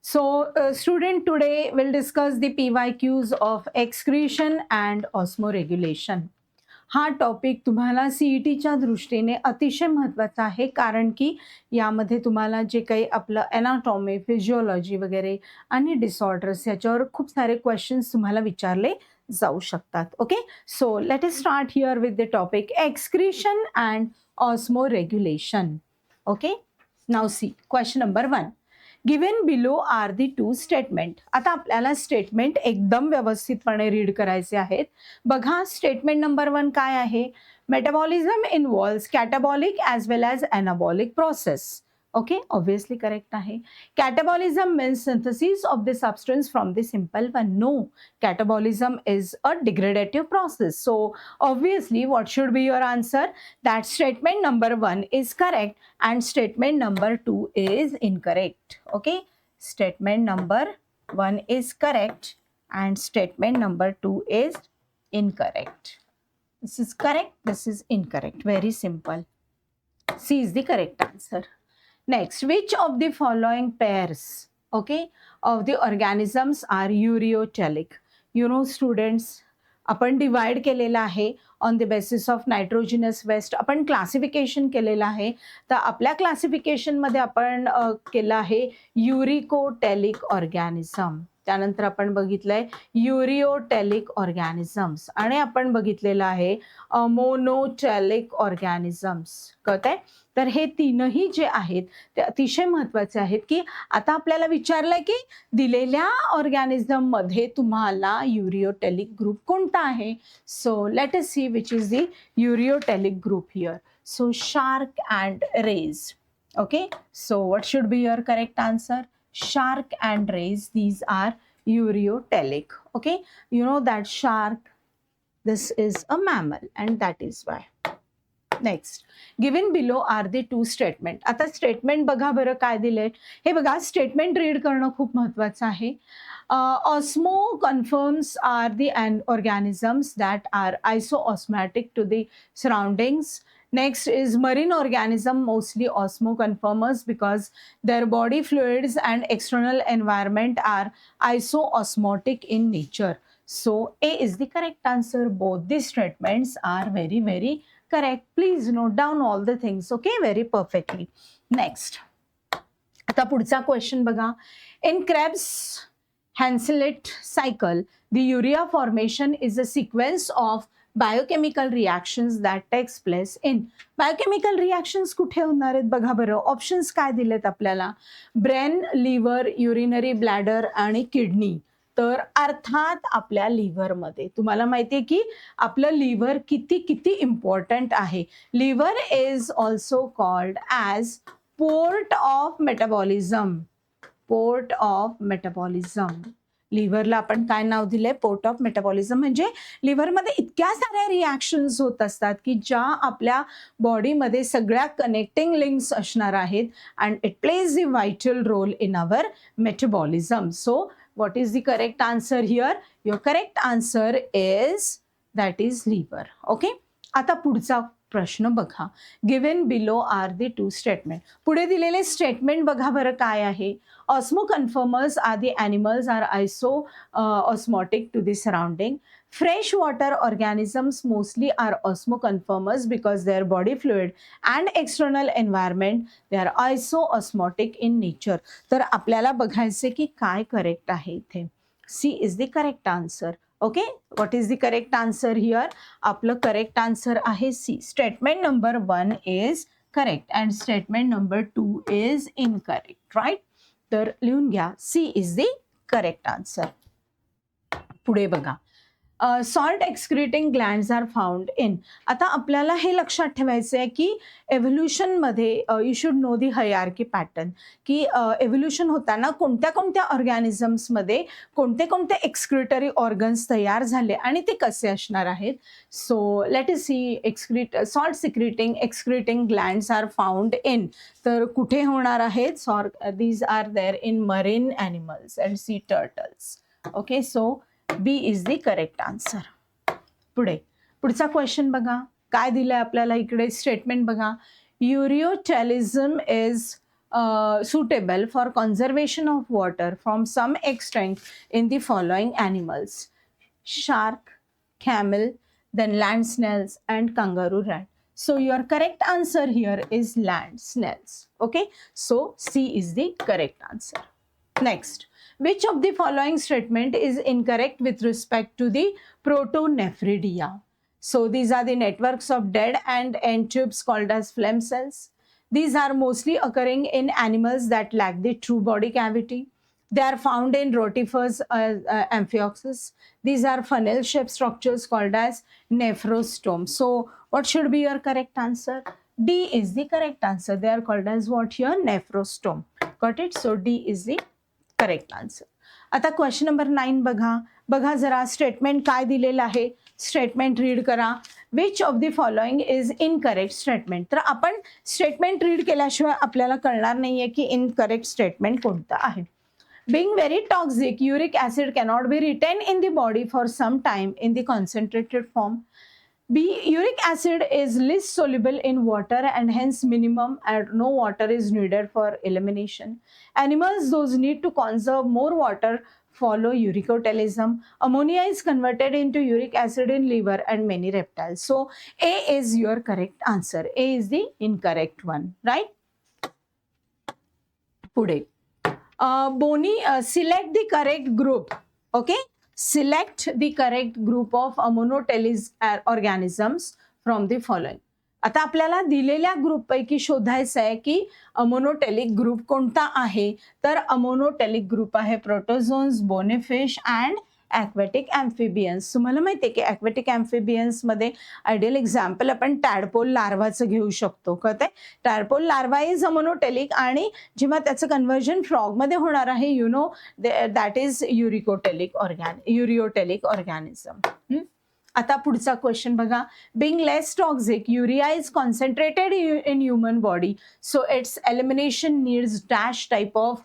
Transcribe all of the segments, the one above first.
Student, today we'll discuss the PYQs of excretion and osmoregulation. हा topic तुम्हाला CETच्या दृष्टीने अतिशय महत्त्वाचा आहे, कारण की यामध्ये तुम्हाला जे काही आपलं एनाटॉमी, फिजिओलॉजी वगैरे आणि डिसऑर्डर्स याच्यावर खूप सारे क्वेश्चन्स तुम्हाला विचारले जाऊ शकतात. Okay, so let us start here with the topic excretion and osmoregulation. Okay, now see question number 1. Given below are the two statement. आता आपल्याला स्टेटमेंट एकदम व्यवस्थितपणे रीड करायचे आहेत. बघा, स्टेटमेंट नंबर 1 काय आहे? Metabolism involves catabolic as well as anabolic process. Okay, obviously correct आहे. Catabolism means synthesis of the substance from the simple one. No, catabolism is a degradative process. So obviously what should be your answer? That statement number 1 is correct and statement number 2 is incorrect. Okay, statement number 1 is correct and statement number 2 is incorrect. This is correct, this is incorrect. Very simple. C is the correct answer. Next, which of the following pairs, okay, of the organisms are ureotelic? You know, students, आपण divide केलेलं आहे on the basis of nitrogenous waste. आपण classification केलेलं आहे. तर आपल्या क्लासिफिकेशनमध्ये आपण केलं आहे युरिकोटेलिक ऑर्गॅनिझम, त्यानंतर आपण बघितलंय युरिओटेलिक ऑर्गॅनिझम्स आणि आपण बघितलेलं आहे मोनोटेलिक ऑर्गॅनिझम्स. कळत आहे? तर हे तीनही जे आहेत ते अतिशय महत्त्वाचे आहेत. की आता आपल्याला विचारलंय की दिलेल्या ऑर्गॅनिझम मध्ये तुम्हाला युरिओटेलिक ग्रुप कोणता आहे? So let us see which is the ureotelic group here. So shark and rays. Okay, so what should be your correct answer? Shark and rays, these are ureotelic. Okay, you know that shark, this is a mammal and that is why. Next, given below are the two statement. आता statement बघा बरं काय दिले. हे बघा, statement read करणं खूप महत्त्वाचं आहे. Osmo confirms are the organisms that are isoosmotic to the surroundings. Next is marine organism, mostly osmoconformers because their body fluids and external environment are isoosmotic in nature. So A is the correct answer. Both these statements are very, very correct. Please note down all the things, okay, very perfectly. Next, आता पुढचा question बघा. In Krebs Henseleit cycle, the urea formation is a sequence of biochemical reactions that takes place in. Biochemical reactions कुठे होणार आहेत बघा बरं. Options काय दिलेत आपल्याला? ब्रेन, लिव्हर, युरिनरी ब्लॅडर आणि किडनी. तर अर्थात आपल्या लिव्हरमध्ये. तुम्हाला माहिती आहे की आपलं लिव्हर किती किती इम्पॉर्टंट आहे. Liver is also called as port of metabolism. Port of metabolism. लिव्हरला आपण काय नाव दिलंय? Port of metabolism. म्हणजे लिव्हरमध्ये इतक्या साऱ्या रिॲक्शन्स होत असतात की ज्या आपल्या बॉडीमध्ये सगळ्या कनेक्टिंग लिंक्स असणार आहेत and it plays the vital role in our metabolism. So what is the correct answer here? Your correct answer is that is liver. Okay, आता पुढचा प्रश्न बघा. Given below are the two statement. पुढे दिलेले statement बघा बरं काय आहे. Osmoconformers are the animals are iso osmotic to the surrounding. Freshwater organisms mostly are osmoconformers because their body fluid and external environment, they are isoosmotic in nature. तर आपल्याला बघायचे की काय करेक्ट आहे इथे. C is the correct answer. Okay, what is the correct answer here? आपलं correct answer आहे C. Statement number 1 is correct and statement number 2 is incorrect, right? तर लिहून घ्या, C is the correct answer. पुढे बघा. Salt excreting glands are found in. आता आपल्याला हे लक्षात ठेवायचं आहे की एव्होल्युशनमध्ये you should know the hierarchy pattern. की एव्होल्युशन होताना कोणत्या कोणत्या ऑर्गॅनिझम्समध्ये कोणते कोणते एक्सक्रिटरी ऑर्गन्स तयार झाले आणि ते कसे असणार आहेत. So let us see salt secreting excreting glands are found in. तर कुठे होणार आहेत? These are there in marine animals and sea turtles. Okay, so B is the correct answer. पुढचा क्वेश्चन बघा काय दिलंय आपल्याला इकडे. स्टेटमेंट बघा. Ureotelism is suitable for conservation of water from some extent in the following animals: shark, camel, then land snails and kangaroo rat. So your correct answer here is land snails. Okay, so C is the correct answer. Next, which of the following statement is incorrect with respect to the protonephridia? So these are the networks of dead and end tubes called as phlegm cells. These are mostly occurring in animals that lack the true body cavity. They are found in rotifers, amphioxus. These are funnel-shaped structures called as nephrostome. So what should be your correct answer? D is the correct answer. They are called as what here? Nephrostome. Got it? So D is the correct answer. आता question number 9 बघा. बघा जरा statement काय दिलेलं आहे, statement read करा. विच of the following is incorrect statement. तर आपण स्टेटमेंट रीड केल्याशिवाय आपल्याला कळणार नाहीये की इनकरेक्ट स्टेटमेंट कोणतं आहे. Being very toxic, uric acid cannot be retained in the body for some time in the concentrated form. B. Uric acid is least soluble in water and hence minimum and no water is needed for elimination. Animals those need to conserve more water follow uricotelism. Ammonia is converted into uric acid in liver and many reptiles. So A is your correct answer. A is the incorrect one, right? पुढे. Select the correct group. Okay. Select the correct group of ammonotelic organisms from the following. आता आपल्याला दिलेल्या group पैकी शोधायचं आहे की ammonotelic group कोणता आहे. तर अमोनोटेलिक ग्रुप आहे प्रोटोझोन्स, बोनेफिश अँड ॲक्वॅटिक ॲम्फिबियन्स. तुम्हाला माहिती आहे की ॲक्वॅटिक ॲम्फिबियन्समध्ये आयडियल एक्झाम्पल आपण टॅडपोल लार्वाचं घेऊ शकतो. कळतंय? टॅडपोल लार्वा इज अमोनोटेलिक आणि जेव्हा त्याचं कन्व्हर्जन फ्रॉगमध्ये होणार आहे you know that is ureotelic organism. आता पुढचा क्वेश्चन बघा. Being less toxic, urea is concentrated in human body so its elimination needs dash type of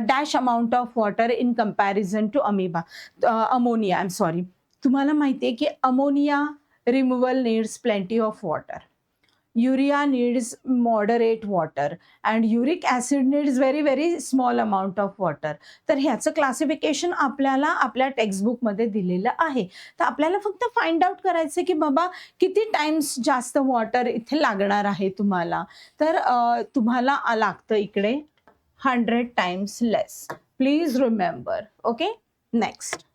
dash amount of water in comparison to ammonia. I'm sorry. तुम्हाला माहिती आहे की ammonia removal needs plenty of water. Urea needs moderate water and uric acid needs very very small amount of water. तर ह्याचं classification आपल्याला आपल्या textbook मध्ये दिलेलं आहे. तर आपल्याला फक्त फाइंड आउट करायचं की बाबा किती टाइम्स जास्त वॉटर इथे लागणार आहे तुम्हाला. तर तुम्हाला लागतं इकडे 100 times less. Please remember. Okay. Next.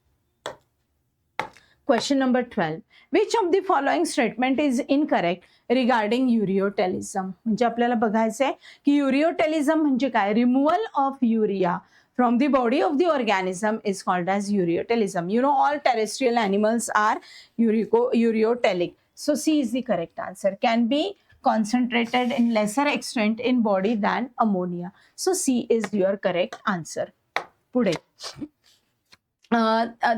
Question number 12. Which of the following statement is incorrect regarding ureotelism? म्हणजे आपल्याला बघायचं आहे की ureotelism म्हणजे काय. Removal of urea from the body of the organism is called as ureotelism. You know all terrestrial animals are ureotelic. So C is the correct answer. Can be concentrated in lesser extent in body than ammonia. So C is your correct answer. पुढे.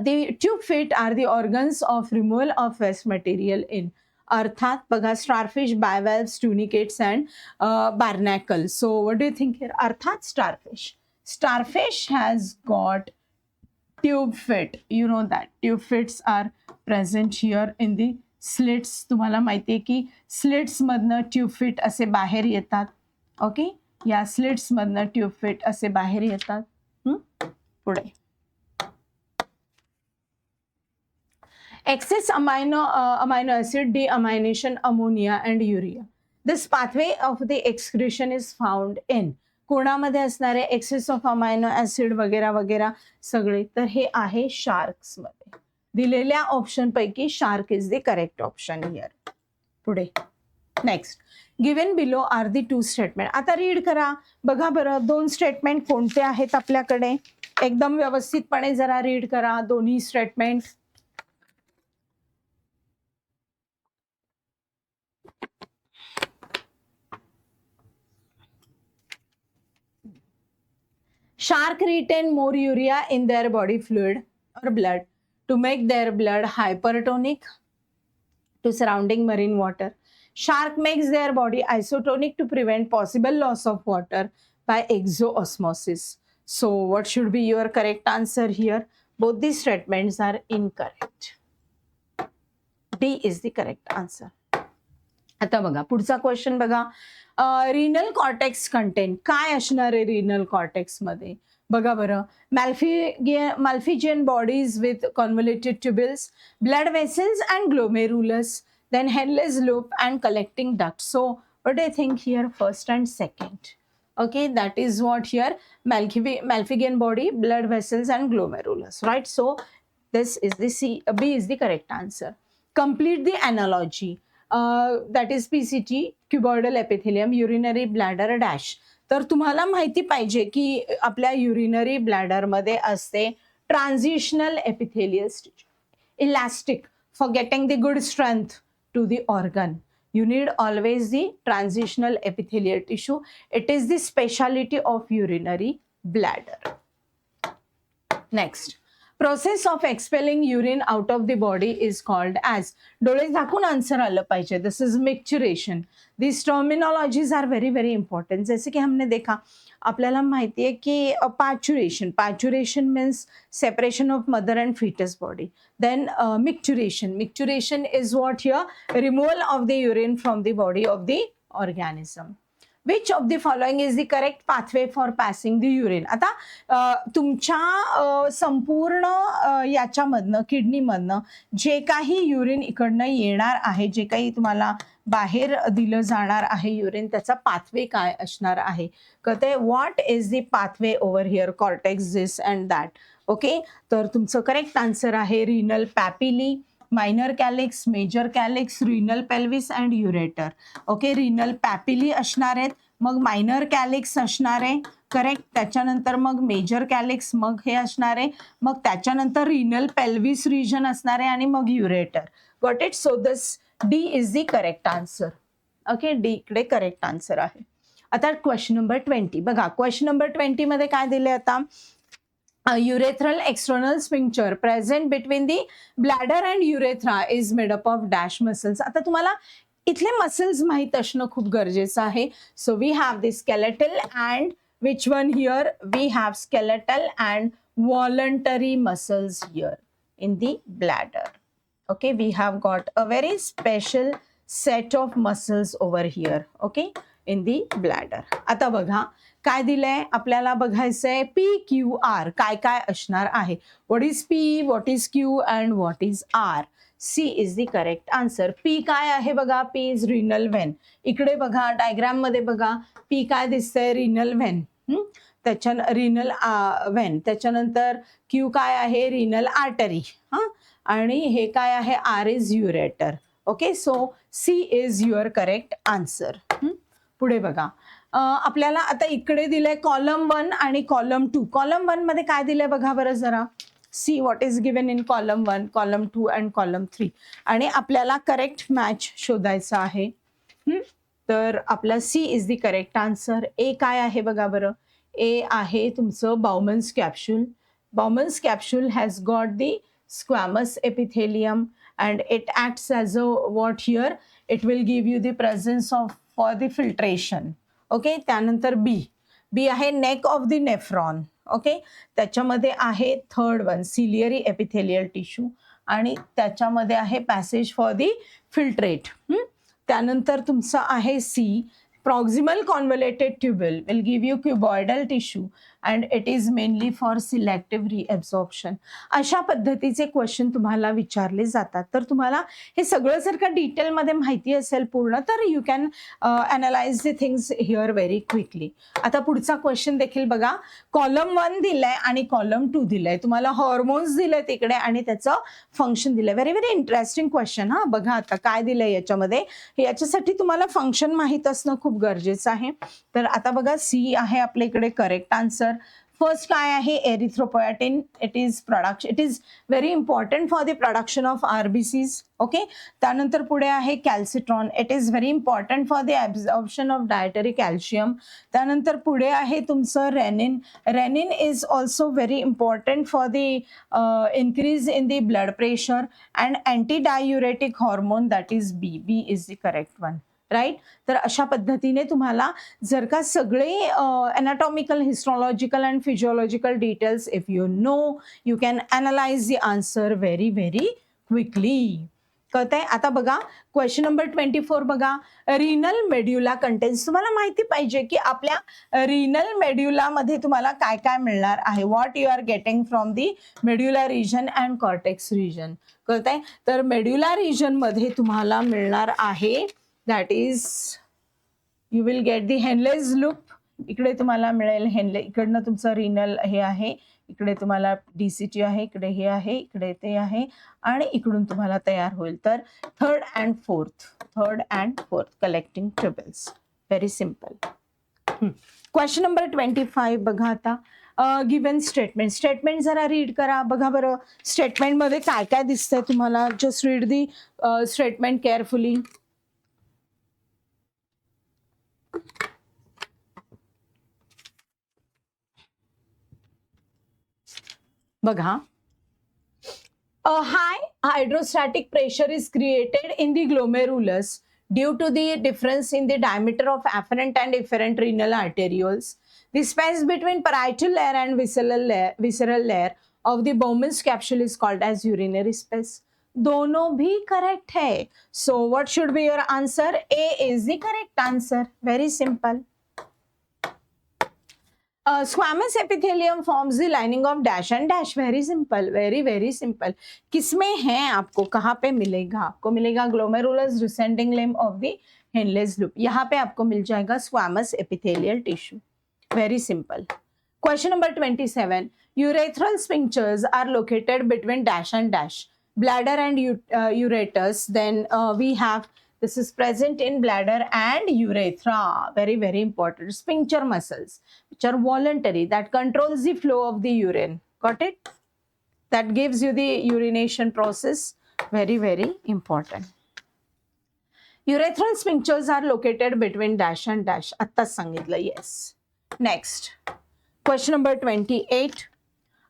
The tube feet are the organs of removal of waste material in. अर्थात बघा starfish, bivalves, tunicates and barnacle. So what do you think here? अर्थात starfish. Starfish has got tube feet. You know that tube feet are present here in the slits. तुम्हाला माहिती आहे की slits मधनं ट्यूबफिट असे बाहेर येतात. ओके, या स्लिट्स मधनं ट्यूबफिट असे बाहेर येतात. पुढे. Excess amino acid deamination ammonia and urea. This pathway of the excretion is found in. कोणामध्ये असणारे एक्सेस ऑफ अमायनो ऍसिड वगैरे वगैरे सगळे. तर हे आहे शार्क्स मध्ये. दिलेल्या ऑप्शन पैकी shark is the correct option here. पुढे. Next. Given below are the two statement. आता रीड करा. बघा बरं दोन स्टेटमेंट कोणते आहेत आपल्याकडे. एकदम व्यवस्थितपणे जरा रीड करा दोन्ही statement. Shark retain more urea in their body fluid or blood to make their blood hypertonic to surrounding marine water. Shark makes their body isotonic to prevent possible loss of water by exoosmosis. So what should be your correct answer here? Both these statements are incorrect. D is the correct answer. आता बघा पुढचा question बघा, renal cortex content काय असणार आहे renal cortex मध्ये? बघा बरं, malpighian bodies with convoluted tubules, blood vessels and glomerulus, then Henle's loop and collecting duct. So what do you think here, first and second? Okay, that is what here, Malpighian body, blood vessels and glomerulus, right? So this is the C, B is the correct answer. Complete the analogy. That is PCT, cuboidal epithelium, urinary bladder dash. तर तुम्हाला माहिती पाहिजे की आपल्या urinary bladder मध्ये असते transitional epithelial stitch, elastic for getting the good strength to the organ. You need always the transitional epithelial tissue. It is the specialty of urinary bladder. Next, process of expelling urine out of the body is called as, डोळे झाकून answer आलं पाहिजे. This is micturition. These terminologies are very very important. जैसे कि हमने देखा, आपल्याला माहिती आहे की parturition means separation of mother and foetus body. Then micturition is what here, removal of the urine from the body of the organism. Which of the following is the correct pathway for passing the urine? आता तुमच्या संपूर्ण याच्यामधनं, किडनीमधनं जे काही urine इकडनं येणार आहे, जे काही तुम्हाला बाहेर दिलं जाणार आहे युरिन, त्याचा पाथवे काय असणार आहे? कळते, what is the pathway over here, cortex, this and that. Okay, तर तुमचं करेक्ट आन्सर आहे renal papillae, minor calyx, major calyx, renal pelvis and ureter. Okay, renal papillae असणार आहेत, मग मायनर कॅलिक्स असणार आहे, करेक्ट. त्याच्यानंतर मग मेजर कॅलिक्स, मग हे असणार आहे, मग त्याच्यानंतर रिनल पेल्विस रिजन असणार आहे, आणि मग ureter. Got it? So this D is the correct answer. Okay, D इकडे करेक्ट आन्सर आहे. आता क्वेश्चन नंबर 20 बघा. क्वेश्चन नंबर 20 मध्ये काय दिले आता, urethral external sphincter present between the bladder and urethra is made up of dash muscles. आता तुम्हाला इथले मसल्स माहित असणं खूप गरजेचं आहे. So we have the skeletal and which one here? We have skeletal and voluntary muscles here in the bladder. Okay, we have got a very special set of muscles over here. Okay, in the bladder. आता बघा काय दिलंय आपल्याला, बघायचंय PQR काय काय असणार आहे. What is P, what is Q and what is R? C is the correct answer. P काय आहे बघा, P इज रिनल व्हेन. इकडे बघा डायग्राम मध्ये बघा, P काय दिसतंय, रिनल व्हेन. त्याच्या रिनल व्हेन. त्याच्यानंतर Q काय आहे, रिनल आर्टरी. आणि हे काय आहे, R is ureter. Okay, so C is your correct answer. पुढे बघा, आपल्याला आता इकडे दिलंय कॉलम 1 आणि कॉलम 2. कॉलम 1 मध्ये काय दिलंय बघा बरं जरा. See what is given in column 1, column 2 and column 3. आणि आपल्याला करेक्ट मॅच शोधायचा आहे. तर आपला C is the correct answer. A काय आहे बघा बरं. ए आहे तुमचं Bowman's capsule. Bowman's capsule has got the squamous epithelium and it acts as a what here, it will give you the presence of for the filtration. Okay, त्यानंतर B आहे neck of the nephron. Okay, त्याच्यामध्ये आहे third one ciliary epithelial tissue, आणि त्याच्यामध्ये आहे passage for the filtrate. त्यानंतर तुमचं आहे सी, proximal convoluted tubule will give you cuboidal tissue and it is mainly for selective reabsorption. अशा पद्धतीचे क्वेश्चन तुम्हाला विचारले जातात. तर तुम्हाला हे सगळं जर का डिटेलमध्ये माहिती असेल पूर्ण, तर you can analyse the things here very quickly. आता पुढचा क्वेश्चन देखील बघा. कॉलम 1 दिलाय आणि कॉलम 2 दिलाय. तुम्हाला हॉर्मोन्स दिले तिकडे आणि त्याचं फंक्शन दिलंय. Very very interesting question. हा बघा आता काय दिलंय याच्यामध्ये. याच्यासाठी तुम्हाला फंक्शन माहित असणं खूप गरजेचं आहे. तर आता बघा, सी आहे आपल्या इकडे करेक्ट आन्सर. फर्स्ट काय आहे, erythropoietin. It is very important for the production of RBCs. Okay, त्यानंतर पुढे आहे calcitriol. It is very important for the absorption of dietary calcium. त्यानंतर पुढे आहे तुमचं renin. Renin is also very important for the increase in the blood pressure and antidiuretic hormone, that is B is the correct one. Right. तर अशा पद्धतीने तुम्हाला जर का सगळे anatomical, histological and physiological details if you know, you can analyse the answer very very quickly. कळतंय? आता बघा क्वेश्चन नंबर 24 बघा. Renal medulla contains. तुम्हाला माहिती पाहिजे की आपल्या रिनल मेड्युलामध्ये तुम्हाला काय काय मिळणार आहे. What you are getting from the medulla region and cortex region. कळतंय? तर मेड्युला रिजन मध्ये तुम्हाला मिळणार आहे that is you will get the Henle's loop. इकडे तुम्हाला मिळेल हेनले, इकडनं तुमचं रिनल हे आहे, इकडे तुम्हाला डीसीटी आहे, इकडे हे आहे, इकडे ते आहे आणि इकडून तुम्हाला तयार होईल. तर third and fourth collecting tubules. Very simple. Question number 25 बघा आता. गिवन स्टेटमेंट जरा रीड करा. बघा बरं स्टेटमेंटमध्ये काय काय दिसतंय तुम्हाला. Just read the statement carefully. बघा. A high hydrostatic pressure is created in the glomerulus due to the difference in the diameter of afferent and efferent renal arterioles. The space between parietal layer and visceral layer of the Bowman's capsule is called as urinary space. दोनों भी correct है. So what should be your answer? A is the correct answer. Very simple. Squamous epithelium forms the lining of dash and dash. Very simple, very simple. किसमें है आपको, कहाँ पे मिलेगा? आपको मिलेगा glomerulus descending limb of the Henle's loop. यहाँ पे आपको मिल जाएगा squamous epithelial tissue. Very simple. Question number 27. Urethral sphincters are located between dash and dash. Bladder and ureters. Then we have, this is present in bladder and urethra. Very important. Sphincter muscles, which are voluntary, that controls the flow of the urine. Got it? That gives you the urination process. Very important. Urethral sphincters are located between dash and dash. Attas सांगितलं. Yes. Next. Question number 28.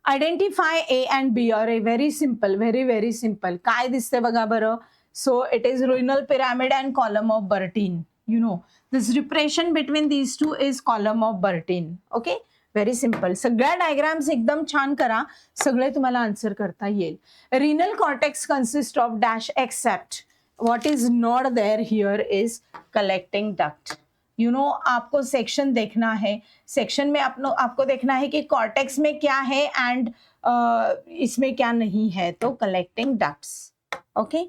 Identify A and B or A. Very simple. Very simple. काय दिसते बघा बरं. So it is renal pyramid and column of Bertin. You know, this depression between these two is column of Bertin. Okay? Very simple. सगळ्या diagrams एकदम छान करा. सगळे तुम्हाला आन्सर करता येईल. Renal cortex consists of dash except what is not there here is collecting duct. You know, आपको section देखना है. सेक्शन में आपको देखना है कि कॉर्टेक्स में क्या है एंड इसमें क्या नहीं है. तो collecting ducts. Okay.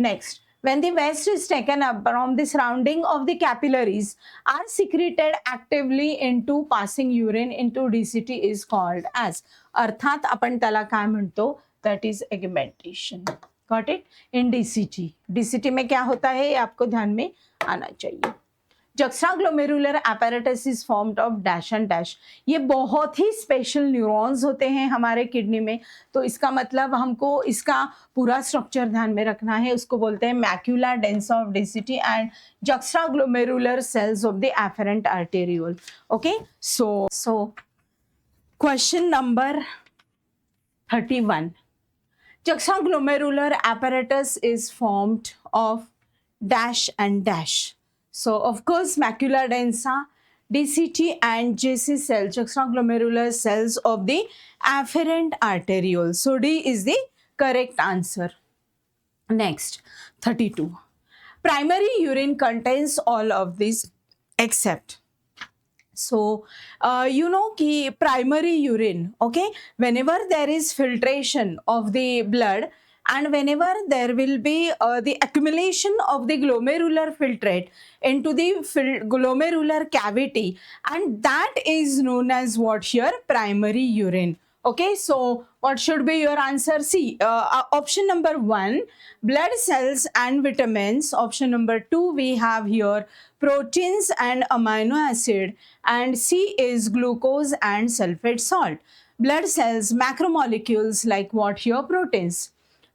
Next, when the waste is taken up from the surrounding of the capillaries are secreted actively into passing urine into DCT is called as. अर्थात आपण त्याला काय म्हणतो, that is augmentation. Got it? In DCT. DCT में क्या होता है ये आपको ध्यान में आना चाहिए. Juxtaglomerular apparatus is formed of dash and dash. ये बहुत ही स्पेशल न्यूरॉन्स होते हैं हमारे किडनी में. तो इसका मतलब हमको इसका पूरा स्ट्रक्चर ध्यान में रखना है. उसको बोलते हैं macula densa of density and juxtaglomerular cells of the afferent arteriole. Okay, so question number 31. Juxtaglomerular apparatus is formed of dash and dash. So of course macula densa, DCT and JC cells, juxtaglomerular cells of the afferent arteriole. So D is the correct answer. Next, 32. Primary urine contains all of these except. So you know कि primary urine, okay, whenever there is filtration of the blood and whenever there will be the accumulation of the glomerular filtrate into the glomerular cavity, and that is known as what here? Primary urine. Okay, so what should be your answer? C. Option number 1, blood cells and vitamins. Option number 2, we have here proteins and amino acid, and C is glucose and sulfate salt. Blood cells, macromolecules like what here? Proteins.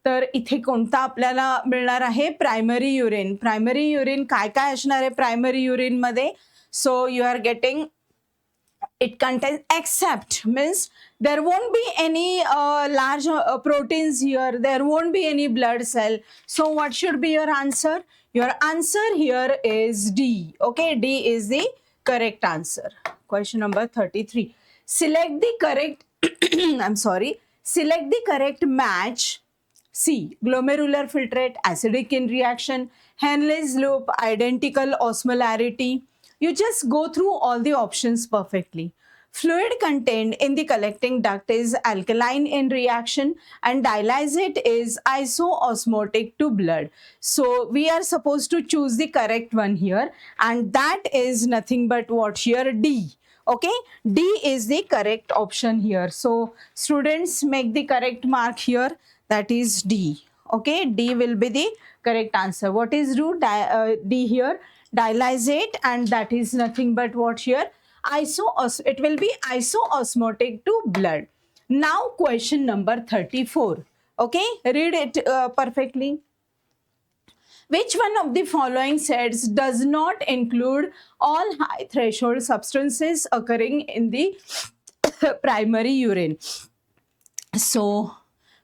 तर इथे कोणता आपल्याला मिळणार आहे? Primary urine. Primary urine काय काय असणार आहे प्रायमरी युरिन मध्ये? So you are getting it contains except means there won't be any large proteins here, there won't be any blood cell. So what should be your answer? Your answer here is D. Okay, D is the correct answer. Question number 33. Select the correct select the correct match C. Glomerular filtrate, acidic in reaction. Henle's loop, identical osmolarity. You just go through all the options perfectly. Fluid contained in the collecting duct is alkaline in reaction and dialysate is isoosmotic to blood. So we are supposed to choose the correct one here, and that is nothing but what here? D. Okay, D is the correct option here. So students, make the correct mark here, that is D. Okay, D will be the correct answer. What is D here? Dialysate, and that is nothing but what here? It will be isoosmotic to blood. Now question number 34. Okay, read it perfectly. Which one of the following sets does not include all high threshold substances occurring in the primary urine? So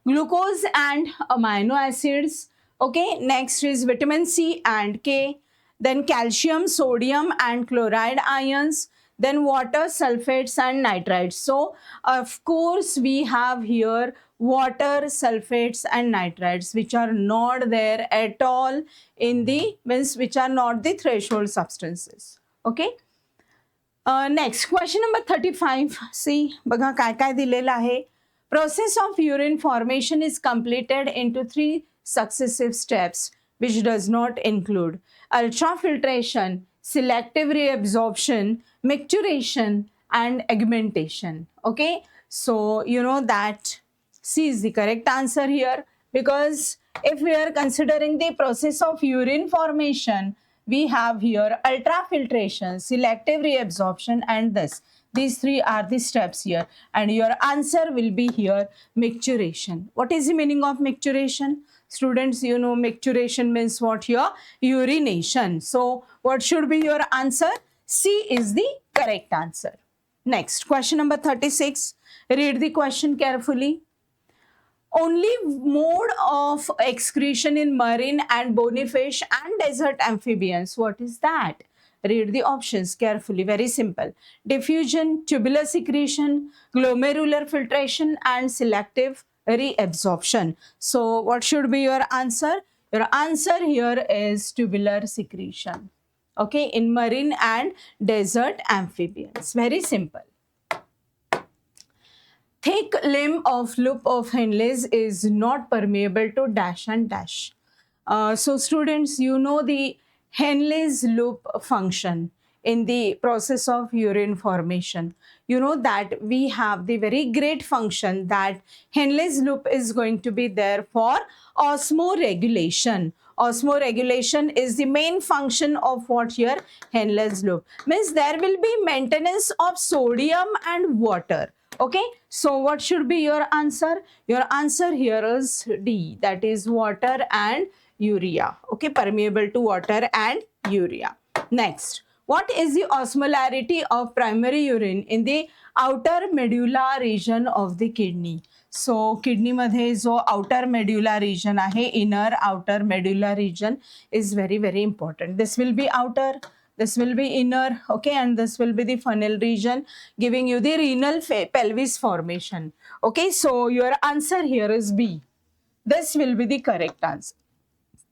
glucose and amino acids. Okay, next is vitamin C and K, then calcium, sodium and chloride ions, then water, sulfates and nitrites. So of course we have here water, sulfates and nitrites, which are not there at all in the, means which are not the threshold substances. Okay. Next question number 35. See, बघा काय काय दिलेलं आहे. Process of urine formation is completed into 3 successive steps, which does not include ultrafiltration, selective reabsorption, micturition, and augmentation. Okay, so you know that C is the correct answer here, because if we are considering the process of urine formation, we have here ultrafiltration, selective reabsorption, and this. These 3 are the steps here, and your answer will be here micturition. What is the meaning of micturition? Students, you know micturition means what here? Urination. So what should be your answer? C is the correct answer. Next, question number 36. Read the question carefully. Only mode of excretion in marine and bony fish and desert amphibians. What is that? Read the options carefully. Very simple. Diffusion, tubular secretion, glomerular filtration, and selective reabsorption. So what should be your answer? Your answer here is tubular secretion. Okay, in marine and desert amphibians. Very simple. Thick limb of loop of Henle's is not permeable to dash and dash. So students, you know the Henle's loop function in the process of urine formation. You know that we have the very great function that Henle's loop is going to be there for osmoregulation. Osmoregulation is the main function of what here? Henle's loop. Means there will be maintenance of sodium and water. Okay, so what should be your answer? Your answer here is D, that is water and urea. Okay, permeable to water and urea. Next, what is the osmolarity of primary urine in the outer medulla region of the kidney? So kidney मध्ये जो outer medulla region आहे, inner outer medulla region is very important. This will be outer, this will be inner, okay, and this will be the funnel region, giving you the renal pelvis formation. Okay, so your answer here is B. This will be the correct answer.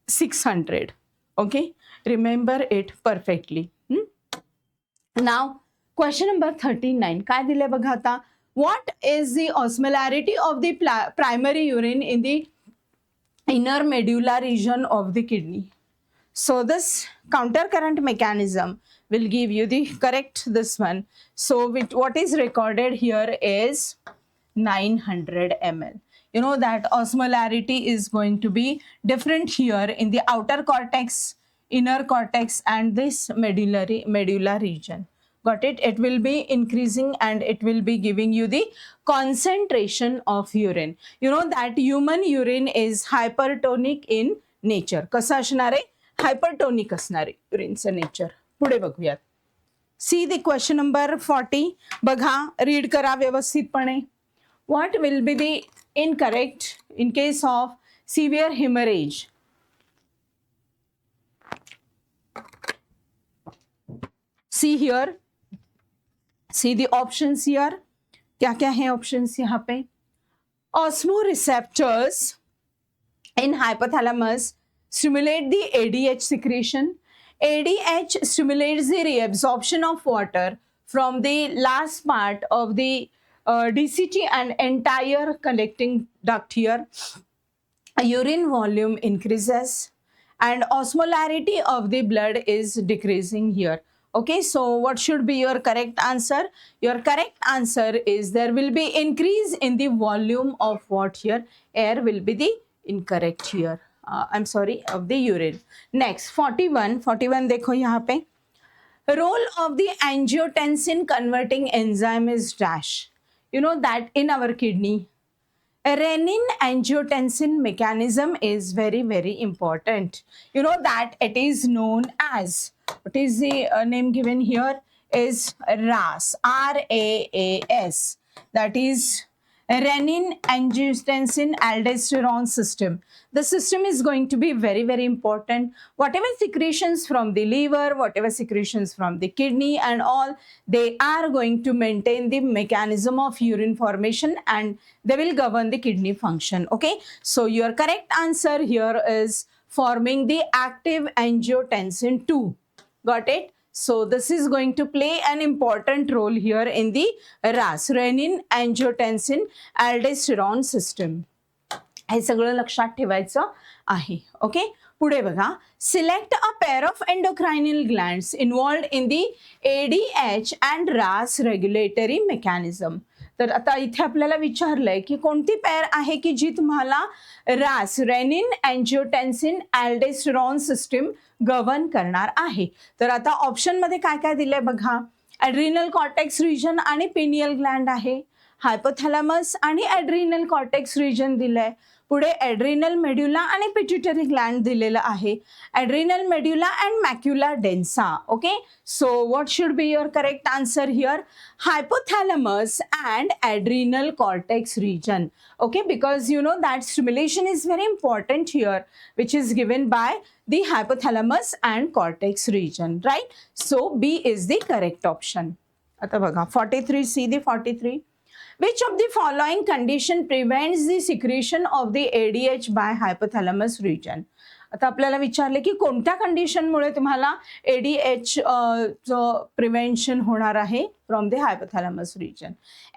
600. Okay, remember it perfectly. Now question number 39. काय दिले बघा आता? What is the osmolarity of the primary urine in the inner medulla region of the kidney? So this counter current mechanism will give you the correct this one. So what is recorded here is 900 ml. You know that osmolarity is going to be different here in the outer cortex, inner cortex, and this medulla region. Got it? It will be increasing and it will be giving you the concentration of urine. You know that human urine is hypertonic in nature. कसं असणार आहे? Hypertonic असणार आहे युरिनचं nature. पुढे बघूयात. See the question number 40. बघा, read करा व्यवस्थितपणे. What will be the incorrect in case of severe hemorrhage? See here. See the options here. क्या क्या है options यहाँ पे? Osmoreceptors in hypothalamus stimulate the ADH secretion. ADH stimulates the reabsorption of water from the last part of the DCT and entire collecting duct here. Urine volume increases and osmolarity of the blood is decreasing here. Okay, so what should be your correct answer? Your correct answer is there will be increase in the volume of what here? Air will be the incorrect here. I'm sorry, of the urine. Next, 41 देखो यहाँ पे. Role of the angiotensin converting enzyme is dash. You know that in our kidney, renin angiotensin mechanism is very, very important. You know that it is known as, what is the name given here is RAS, RAAS. That is renin angiotensin aldosterone system. The system is going to be very, very important. Whatever secretions from the liver, whatever secretions from the kidney and all, they are going to maintain the mechanism of urine formation and they will govern the kidney function. Okay, so your correct answer here is forming the active angiotensin 2. Got it? So this is going to play an important role here in the RAS, renin angiotensin aldosterone system. हे सगळं लक्षात ठेवायचं आहे. Okay, पुढे बघा. Select a pair of endocrinal glands involved in the ADH and RAS regulatory mechanism. तर आता इथे आपल्याला विचारलंय की कोणती पेअर आहे की जी तुम्हाला RAS, renin angiotensin aldosterone system govern करणार आहे. तर आता ऑप्शन मध्ये काय काय दिलंय बघा. ॲड्रिनल कॉर्टेक्स रिजन आणि पिनियल ग्लँड आहे. हायपोथॅलॅमस आणि ॲड्रिनल कॉर्टेक्स रिजन दिलंय. पुढे ॲड्रिनल मेड्युला आणि पिट्युटरी ग्लँड दिलेला आहे. Adrenal medulla and macula densa. Okay, so what should be your correct answer here? Hypothalamus and adrenal cortex region. Okay, because you know that stimulation is very important here, which is given by the hypothalamus and cortex region, right? So B is the correct option. आता बघा 43, see the 43. Which of the following condition prevents the secretion of the ADH by hypothalamus region? आता आपल्याला विचारले की कोणत्या कंडिशनमुळे तुम्हाला ADH prevention होणार आहे from the hypothalamus region.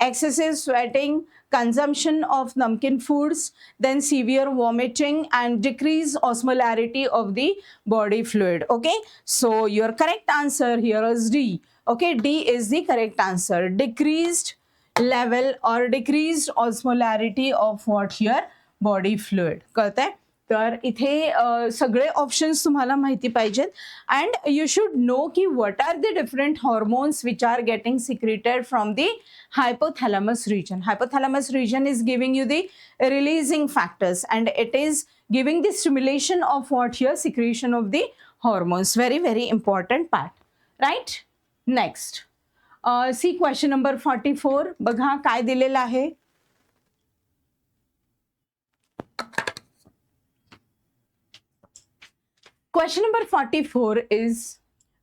Excessive sweating, consumption of namkeen foods, then severe vomiting and decreased osmolarity of the body fluid. Okay, so your correct answer here is D. Okay, D is the correct answer. Decreased level or decreased osmolarity of what here? Body fluid. कळतंय? तर इथे सगळे options तुम्हाला माहिती पाहिजेत and you should know की what are the different hormones which are getting secreted from the hypothalamus region. Hypothalamus region is giving you the releasing factors and it is giving the stimulation of what here? Secretion of the hormones. Very, very important part. Right? Next. See question number 44. बघा काय दिलेलं आहे. Question number 44 is,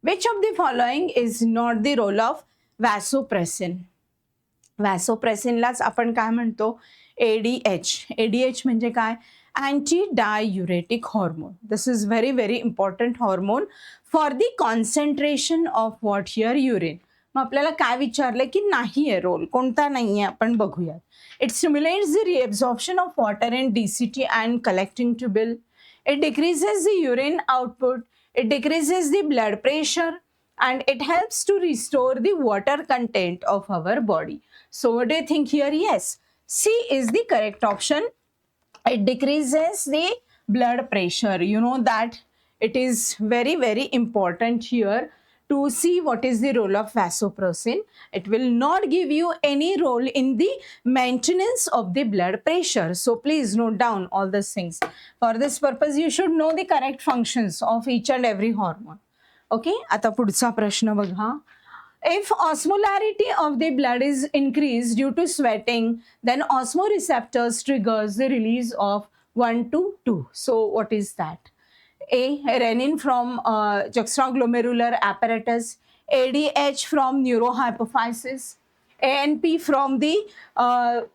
which of the following is not the role of vasopressin? व्हॅसोप्रेसिनलाच आपण काय म्हणतो? ADH. ADH म्हणजे काय? Anti diuretic hormone. This is very, very important hormone for the concentration of what your urine. मग आपल्याला काय विचारलं की नाही आहे रोल, कोणता नाही आहे आपण बघूयात. It stimulates the reabsorption of water in DCT and collecting tubule. It decreases the urine output, it decreases the blood pressure, and it helps to restore the water content of our body. So what do you think here? Yes, C is the correct option. It decreases the blood pressure. You know that it is very, very important here to see what is the role of vasopressin. It will not give you any role in the maintenance of the blood pressure. So please note down all these things. For this purpose, you should know the correct functions of each and every hormone. Okay, आता पुढचा प्रश्न बघा. If osmolarity of the blood is increased due to sweating, then osmoreceptors triggers the release of 1 to 2. So what is that? A. Renin from juxtaglomerular apparatus, ADH from neurohypophysis, ANP from the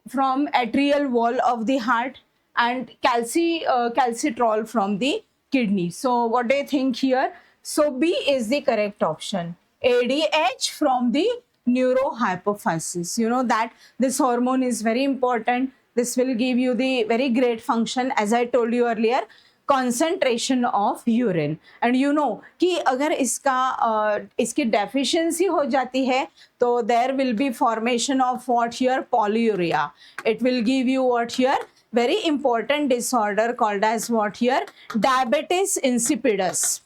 from atrial wall of the heart, and calcitrol from the kidney. So what do you think here? So B is the correct option. ADH from the neurohypophysis. You know that this hormone is very important. This will give you the very great function, as I told you earlier, concentration of urine. And you know कि अगर इसकी deficiency हो जाती है तो there will be formation of what here, polyuria. It will give you what here, very important disorder called as what here, diabetes insipidus.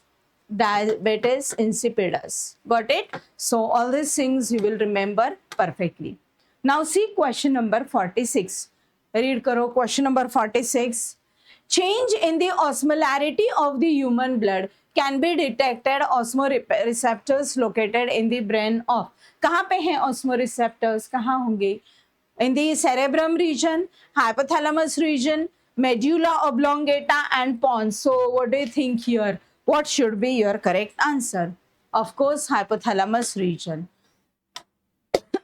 Diabetes insipidus. Got it? So all these things you will remember perfectly. Now see question number 46. Read karo question number 46. Change in the osmolarity of the human blood can be detected osmoreceptors located in the brain of. कहाँ पे हैं osmoreceptors? कहाँ होंगे? In the cerebrum region, hypothalamus region, medulla oblongata and pons. So what do you think here? What should be your correct answer? Of course, hypothalamus region.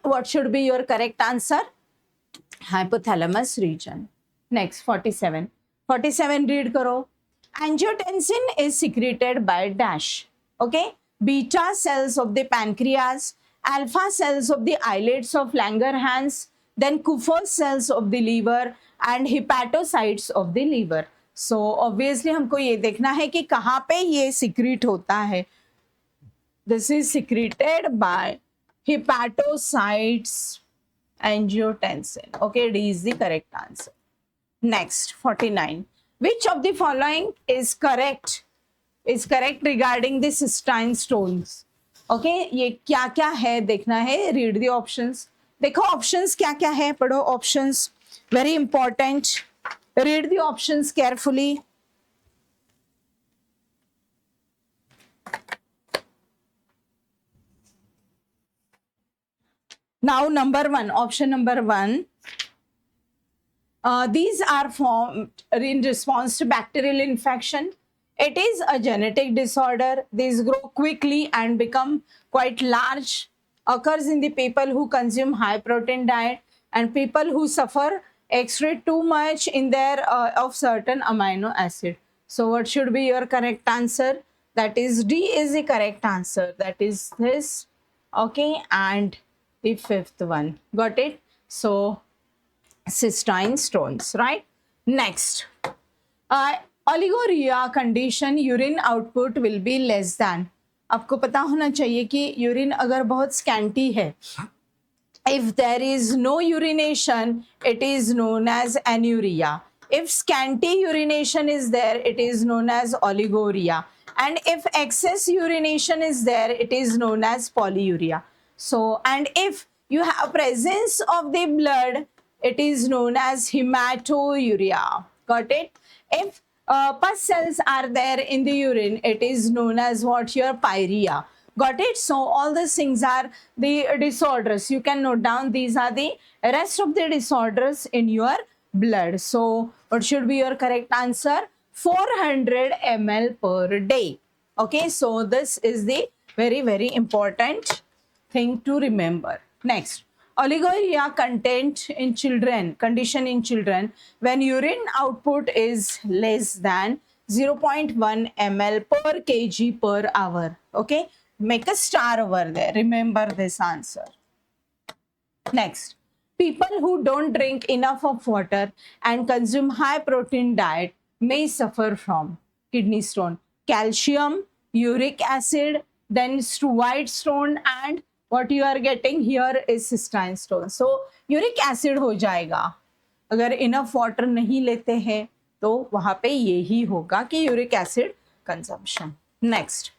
What should be your correct answer? Hypothalamus region. Next, 47. 47 read karo. Angiotensin is secreted by dash. Okay? Beta cells of the pancreas, alpha cells of the islets of Langerhans, then Kupffer cells of the liver and hepatocytes of the liver. So obviously हमको ये देखना है कि कहाँ पे ये secrete होता है. This is secreted by hepatocytes, angiotensin. Okay, D is the correct answer. Next, 49. Which of the following is correct? Is correct regarding the cystine stones? Okay, ये क्या क्या है देखना है. Read the options. देखो options क्या क्या है, पढ़ो options. Very important. Read the options carefully. Now number 1, option number 1. These are formed in response to bacterial infection. It is a genetic disorder. These grow quickly and become quite large. Occurs in the people who consume high protein diet and people who suffer excrete too much in their of certain amino acid. So what should be your correct answer? That is D is the correct answer. That is this. Okay, and the fifth one. Got it? So cystine stones, right? Next, oligorrhea condition, urine output will be less than. आपको पता होना चाहिए कि urine अगर बहुत scanty है, if there is no urination, it is known as anuria. If scanty urination is there, it is known as oligorrhea. And if excess urination is there, it is known as polyuria. So, and if you have presence of the blood, it is known as hematuria. Got it? If pus cells are there in the urine, it is known as what? Your pyria. Got it? So all these things are the disorders. You can note down these are the rest of the disorders in your blood. So what should be your correct answer? 400 ml per day. Okay, so this is the very, very important thing to remember. Next, oligorrhea condition in children when urine output is less than 0.1 ml per kg per hour. Okay, make a star over there. Remember this answer. Next, people who don't drink enough of water and consume high protein diet may suffer from kidney stone, calcium, uric acid, then white stone, and what you are getting here is cystine stone. So uric acid हो जाएगा. अगर enough water नहीं लेते हैं तो वहाँ पे यही होगा कि uric acid consumption. Next,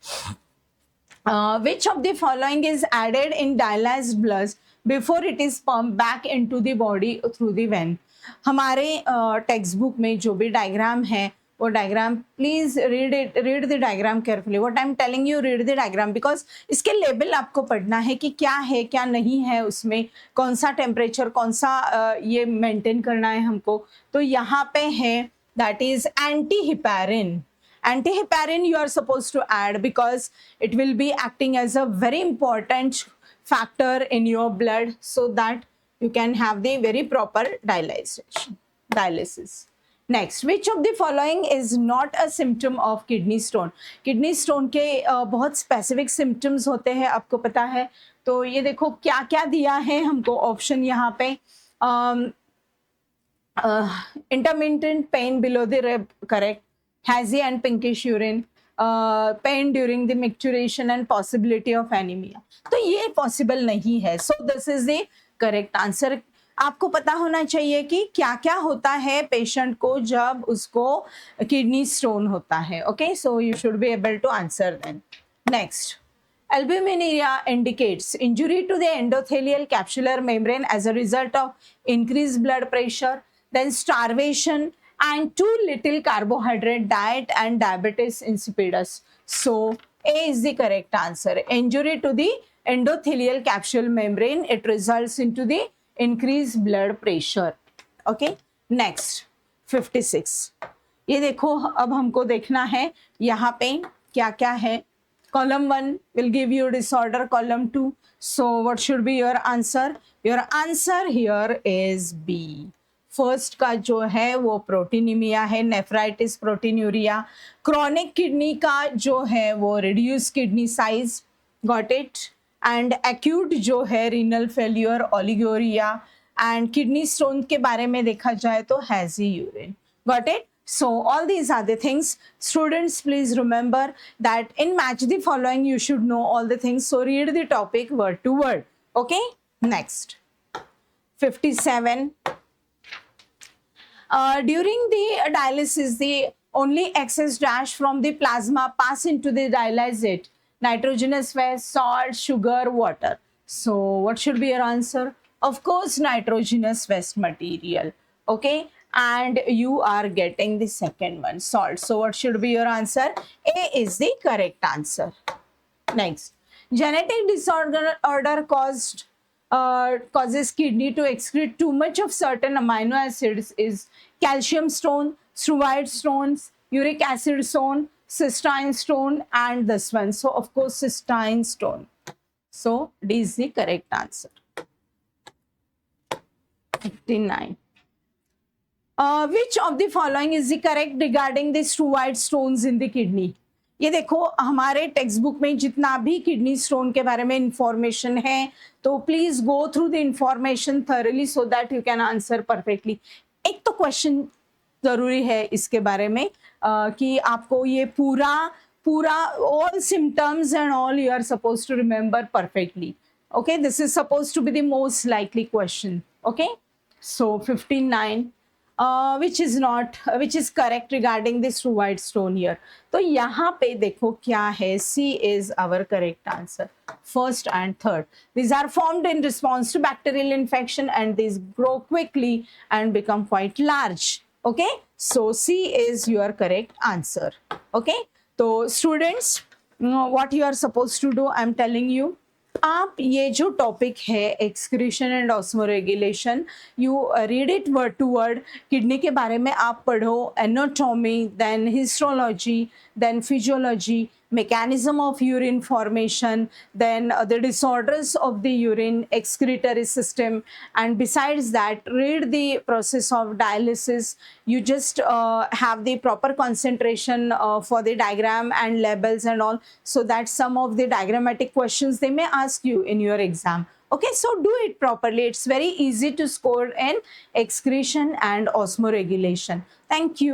which of the following is added in dialyzed blood before it is pumped back into the body through the vein? हमारे टेक्स्ट बुक में जो भी डायग्राम है वो diagram please read the diagram carefully. What I am telling you, read the diagram because इसके level आपको पढ़ना है कि क्या है क्या नहीं है, उसमें कौन सा टेम्परेचर कौन सा ये मेंटेन करना है हमको. तो यहाँ पे है that is anti heparin. Antiheparin you are supposed to add because it will be acting as a very important factor in your blood so that you can have the very proper dialysis. Next, which of the following is not a symptom of kidney stone? Kidney stone के बहुत specific symptoms होते हैं, आपको पता है। तो ये देखो क्या क्या दिया है हमको ऑप्शन यहाँ पे। Intermittent pain below the rib, correct. Hazy and pinkish urine, pain during the micturition and possibility of anemia. तो ये possible नहीं है, so this is the correct answer. आपको पता होना चाहिए कि क्या क्या होता है पेशेंट को जब उसको किडनी स्टोन होता है. Okay, so you should be able to answer then. Next, albuminuria indicates injury to the endothelial capsular membrane as a result of increased blood pressure, then starvation and too little carbohydrate diet and diabetes insipidus. So A is the correct answer. Injury to the endothelial capsule membrane, it results into the increased blood pressure. Okay, next 56. ये देखो, अब हमको देखना है यहाँ पे क्या क्या है. Column 1 will give you disorder, column 2. So what should be your answer? Your answer here is B. First का जो है वो प्रोटीनीमिया है, नेफ्राइटिस, प्रोटीन्यूरिया. क्रॉनिक किडनी का जो है वो reduce kidney size, got it. And acute जो है renal failure, oliguria. And kidney stone के बारे में देखा जाए तो hazy urine, got it. So all these are the things. Students, please remember that in match the following you should know all the things. So read the topic word to word. Okay, next 57. During the dialysis, the only excess dash from the plasma pass into the dialysate. Nitrogenous waste, salt, sugar, water. So what should be your answer? Of course, nitrogenous waste material. Okay, and you are getting the second one, salt. So what should be your answer? A is the correct answer. Next, genetic disorder causes kidney to excrete too much of certain amino acids is calcium stone, struve stones, uric acid stone, cystine stone, and this one. So of course cystine stone. So D is the correct answer. 59. Which of the following is the correct regarding the struve stones in the kidney? ये देखो, हमारे text book में जितना भी kidney stone के बारे में information है, तो please go through the information thoroughly so that you can answer perfectly. एक तो क्वेश्चन जरूरी है इसके बारे में कि आपको ये पूरा all symptoms and all you are suppose to remember perfectly. Okay, this is suppose to be the most likely question. Okay, so 59. which is correct regarding this struve stone here. तो यहाँ पे देखो क्या है, C is our correct answer. First and third, these are formed in response to bacterial infection and these grow quickly and become quite large. Okay, so C is your correct answer. Okay, so students, what you are supposed to do, I'm telling you. आप ये जो topic है excretion and osmoregulation, you read it word to word. Kidney के बारे में आप पढ़ो, anatomy, then histology, then physiology, mechanism of urine formation, then the disorders of the urine excretory system, and besides that read the process of dialysis. You just have the proper concentration for the diagram and labels and all, so that some of the diagrammatic questions they may ask you in your exam. Okay, so do it properly. It's very easy to score in excretion and osmoregulation. Thank you.